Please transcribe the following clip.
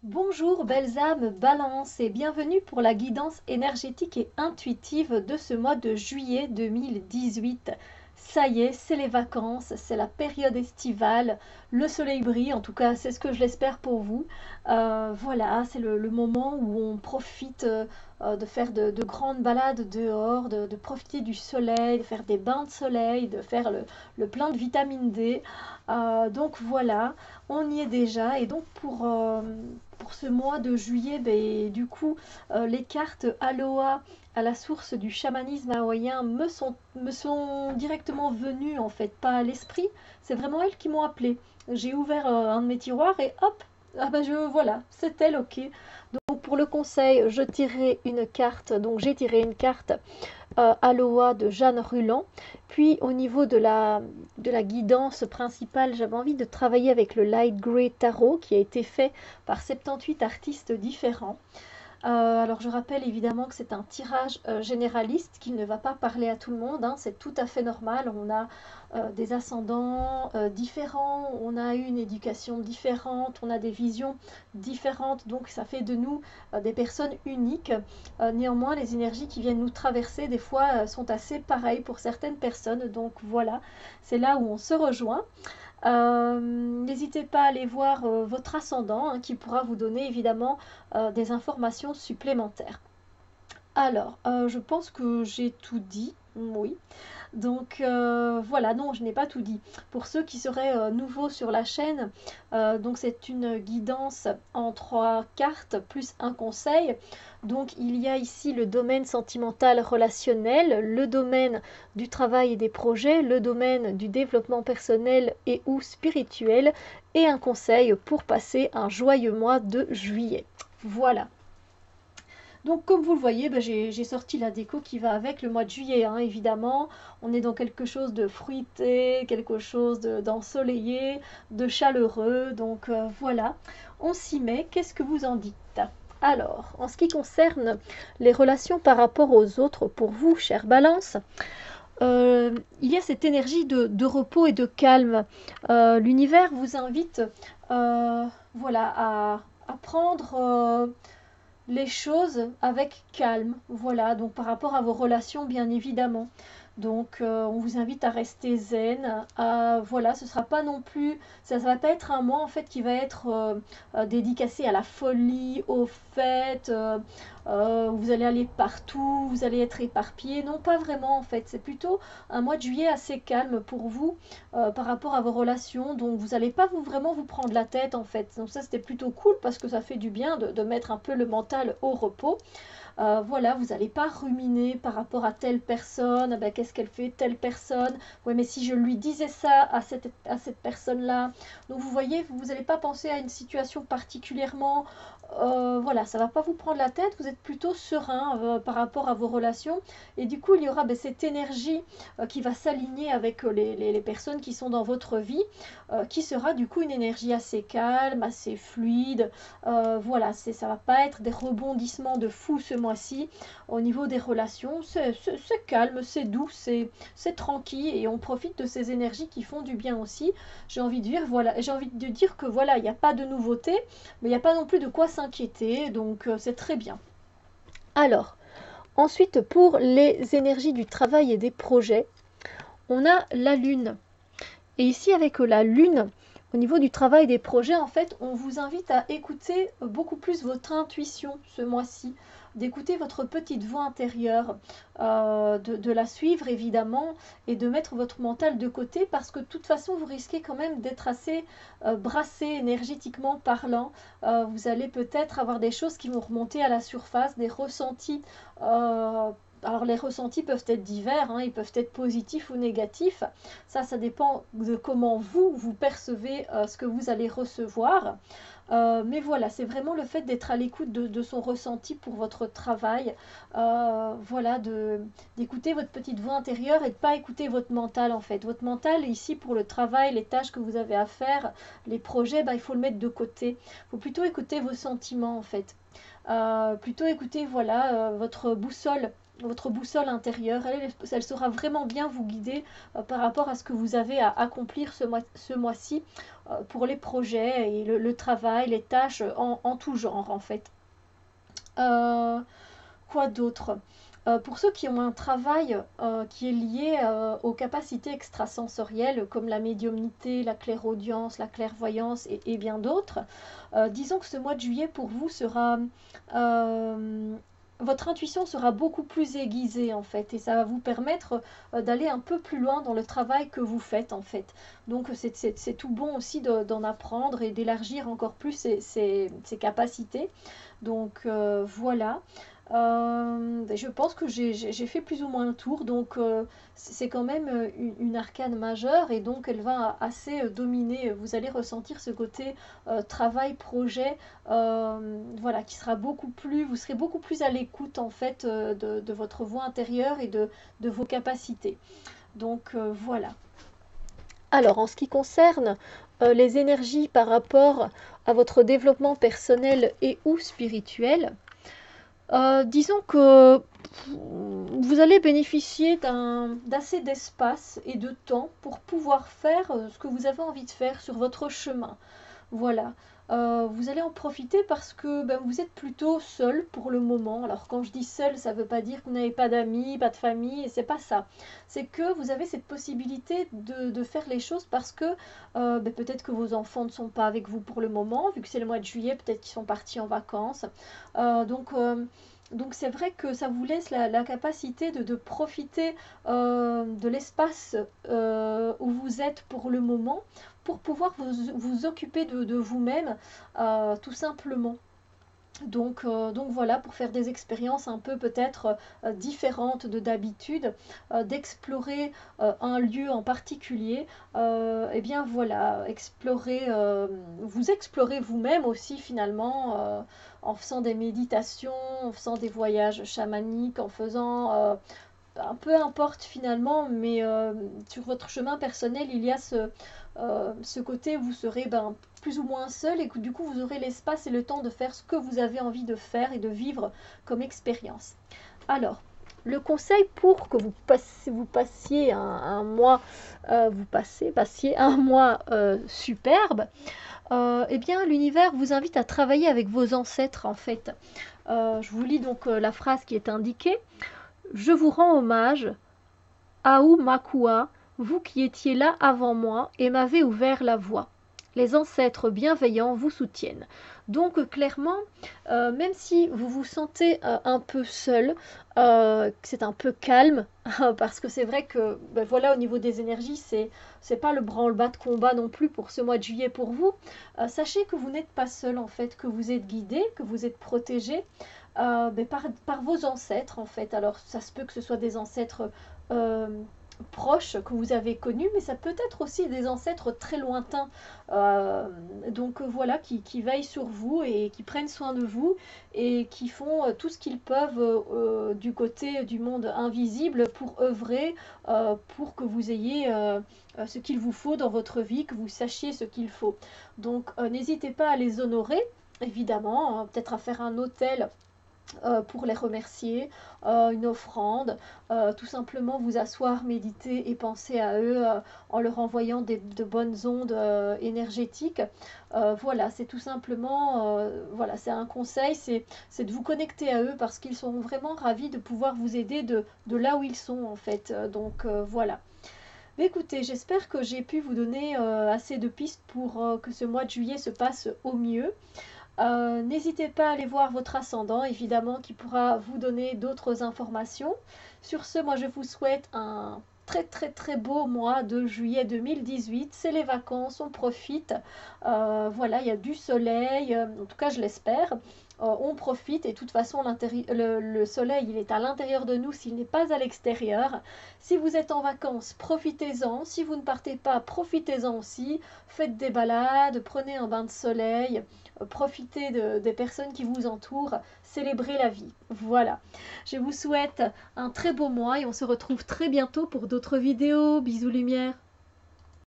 Bonjour belles âmes Balance et bienvenue pour la guidance énergétique et intuitive de ce mois de juillet 2018. Ça y est, c'est les vacances, c'est la période estivale, le soleil brille, en tout cas c'est ce que je l'espère pour vous. Voilà, c'est le moment où on profite de faire de grandes balades dehors, de profiter du soleil, de faire des bains de soleil, de faire le plein de vitamine D. Donc voilà, on y est déjà et donc pour ce mois de juillet, ben, du coup, les cartes Aloha à la source du chamanisme hawaïen me sont directement venues, en fait, pas à l'esprit. C'est vraiment elles qui m'ont appelé. J'ai ouvert un de mes tiroirs et hop, ah ben voilà, c'est elle, ok. Donc pour le conseil, je tirerai une carte, donc j'ai tiré une carte Aloha de Jeanne Ruland. Puis au niveau de la guidance principale, j'avais envie de travailler avec le Light Grey Tarot qui a été fait par 78 artistes différents. Alors je rappelle évidemment que c'est un tirage généraliste qui ne va pas parler à tout le monde, hein, c'est tout à fait normal. On a des ascendants différents, on a eu une éducation différente, on a des visions différentes, donc ça fait de nous des personnes uniques. Néanmoins, les énergies qui viennent nous traverser, des fois, sont assez pareilles pour certaines personnes, donc voilà, c'est là où on se rejoint. N'hésitez pas à aller voir votre ascendant, hein, qui pourra vous donner évidemment des informations supplémentaires. Alors, je pense que j'ai tout dit, oui. Donc voilà, non, je n'ai pas tout dit. Pour ceux qui seraient nouveaux sur la chaîne, donc c'est une guidance en 3 cartes plus un conseil. Donc il y a ici le domaine sentimental relationnel, le domaine du travail et des projets, le domaine du développement personnel et ou spirituel et un conseil pour passer un joyeux mois de juillet. Voilà. Donc comme vous le voyez, ben, j'ai sorti la déco qui va avec le mois de juillet, hein, évidemment. On est dans quelque chose de fruité, quelque chose d'ensoleillé, de chaleureux. Donc voilà, on s'y met. Qu'est-ce que vous en dites? Alors, en ce qui concerne les relations par rapport aux autres, pour vous, chère Balance, il y a cette énergie de repos et de calme. L'univers vous invite voilà, à prendre les choses avec calme. Voilà, donc par rapport à vos relations, bien évidemment. Donc, on vous invite à rester zen. Voilà, ce sera pas non plus, ça va pas être un mois en fait qui va être dédicacé à la folie, aux fêtes. Vous allez aller partout, vous allez être éparpillé. Non, pas vraiment en fait. C'est plutôt un mois de juillet assez calme pour vous par rapport à vos relations. Donc, vous n'allez pas vraiment vous prendre la tête en fait. Donc, ça c'était plutôt cool parce que ça fait du bien de mettre un peu le mental au repos. Voilà, vous n'allez pas ruminer par rapport à telle personne, ah ben, qu'est-ce qu'elle fait telle personne, ouais mais si je lui disais ça à cette personne-là, donc vous voyez, vous n'allez pas penser à une situation particulièrement, voilà, ça ne va pas vous prendre la tête, vous êtes plutôt serein par rapport à vos relations, et du coup il y aura ben, cette énergie qui va s'aligner avec les personnes qui sont dans votre vie, qui sera du coup une énergie assez calme, assez fluide, voilà, ça va pas être des rebondissements de fou ce mois-ci au niveau des relations. C'est calme, c'est doux, c'est tranquille et on profite de ces énergies qui font du bien aussi. J'ai envie de dire, voilà, j'ai envie de dire que voilà, il n'y a pas de nouveauté, mais il n'y a pas non plus de quoi s'inquiéter, donc c'est très bien. Alors, ensuite, pour les énergies du travail et des projets, on a la Lune. Et ici, avec la Lune, au niveau du travail des projets, en fait, on vous invite à écouter beaucoup plus votre intuition ce mois-ci, d'écouter votre petite voix intérieure, de la suivre évidemment et de mettre votre mental de côté parce que de toute façon, vous risquez quand même d'être assez brassé énergétiquement parlant. Vous allez peut-être avoir des choses qui vont remonter à la surface, des ressentis. Alors les ressentis peuvent être divers, hein, ils peuvent être positifs ou négatifs. Ça dépend de comment vous percevez ce que vous allez recevoir. Mais voilà, c'est vraiment le fait d'être à l'écoute de son ressenti pour votre travail. Voilà, d'écouter votre petite voix intérieure et de ne pas écouter votre mental en fait. Votre mental, ici, pour le travail, les tâches que vous avez à faire, les projets, bah, il faut le mettre de côté. Il faut plutôt écouter vos sentiments en fait. Plutôt écouter voilà, votre boussole votre boussole intérieure, elle saura vraiment bien vous guider par rapport à ce que vous avez à accomplir ce mois-ci pour les projets et le travail, les tâches en tout genre en fait. Euh, Quoi d'autre? Pour ceux qui ont un travail qui est lié aux capacités extrasensorielles comme la médiumnité, la clairaudience, la clairvoyance et bien d'autres, disons que ce mois de juillet pour vous sera... votre intuition sera beaucoup plus aiguisée en fait et ça va vous permettre d'aller un peu plus loin dans le travail que vous faites en fait. Donc c'est tout bon aussi d'en apprendre et d'élargir encore plus ses capacités. Donc voilà. Je pense que j'ai fait plus ou moins le tour, donc c'est quand même une arcane majeure et donc elle va assez dominer. Vous allez ressentir ce côté travail, projet, voilà, qui sera beaucoup plus, vous serez beaucoup plus à l'écoute en fait de votre voix intérieure et de vos capacités. Donc voilà. Alors en ce qui concerne les énergies par rapport à votre développement personnel et ou spirituel, disons que vous allez bénéficier d'assez d'espace et de temps pour pouvoir faire ce que vous avez envie de faire sur votre chemin. Voilà. Vous allez en profiter parce que ben, vous êtes plutôt seul pour le moment. Alors quand je dis seul, ça ne veut pas dire que vous n'avez pas d'amis, pas de famille, et c'est pas ça. C'est que vous avez cette possibilité de faire les choses parce que ben, peut-être que vos enfants ne sont pas avec vous pour le moment, vu que c'est le mois de juillet, peut-être qu'ils sont partis en vacances. Donc c'est vrai que ça vous laisse la capacité de profiter de l'espace où vous êtes pour le moment pour pouvoir vous occuper de vous-même tout simplement. Donc voilà, pour faire des expériences un peu peut-être différentes de d'habitude, d'explorer un lieu en particulier, et bien voilà, vous explorez vous-même aussi finalement en faisant des méditations, en faisant des voyages chamaniques, en faisant peu importe finalement, mais sur votre chemin personnel, il y a ce côté où vous serez ben, plus ou moins seul et que du coup vous aurez l'espace et le temps de faire ce que vous avez envie de faire et de vivre comme expérience. Alors, le conseil pour que vous passiez un mois, passiez un mois superbe, eh bien l'univers vous invite à travailler avec vos ancêtres en fait. Je vous lis donc la phrase qui est indiquée. Je vous rends hommage, Aou Makua, vous qui étiez là avant moi et m'avez ouvert la voie. Les ancêtres bienveillants vous soutiennent. Donc clairement, même si vous vous sentez un peu seul, que c'est un peu calme, parce que c'est vrai que ben voilà, au niveau des énergies, c'est pas le branle-bas de combat non plus pour ce mois de juillet pour vous. Sachez que vous n'êtes pas seul en fait, que vous êtes guidé, que vous êtes protégé ben par vos ancêtres en fait. Alors ça se peut que ce soit des ancêtres euh, proches que vous avez connus, mais ça peut être aussi des ancêtres très lointains. Donc voilà, qui veillent sur vous et qui prennent soin de vous et qui font tout ce qu'ils peuvent du côté du monde invisible pour œuvrer, pour que vous ayez ce qu'il vous faut dans votre vie, que vous sachiez ce qu'il faut. Donc n'hésitez pas à les honorer, évidemment, peut-être à faire un autel pour les remercier, une offrande, tout simplement vous asseoir, méditer et penser à eux en leur envoyant de bonnes ondes énergétiques. Voilà, c'est tout simplement, voilà, c'est un conseil, c'est de vous connecter à eux parce qu'ils sont vraiment ravis de pouvoir vous aider de là où ils sont en fait. Donc voilà. Mais écoutez, j'espère que j'ai pu vous donner assez de pistes pour que ce mois de juillet se passe au mieux. N'hésitez pas à aller voir votre ascendant, évidemment, qui pourra vous donner d'autres informations. Sur ce, moi je vous souhaite un très très très beau mois de juillet 2018. C'est les vacances, on profite. Voilà, il y a du soleil, en tout cas je l'espère. On profite et de toute façon le soleil il est à l'intérieur de nous s'il n'est pas à l'extérieur. Si vous êtes en vacances, profitez-en. Si vous ne partez pas, profitez-en aussi. Faites des balades, prenez un bain de soleil, profitez des personnes qui vous entourent, célébrez la vie. Voilà. Je vous souhaite un très beau mois et on se retrouve très bientôt pour d'autres vidéos. Bisous lumière.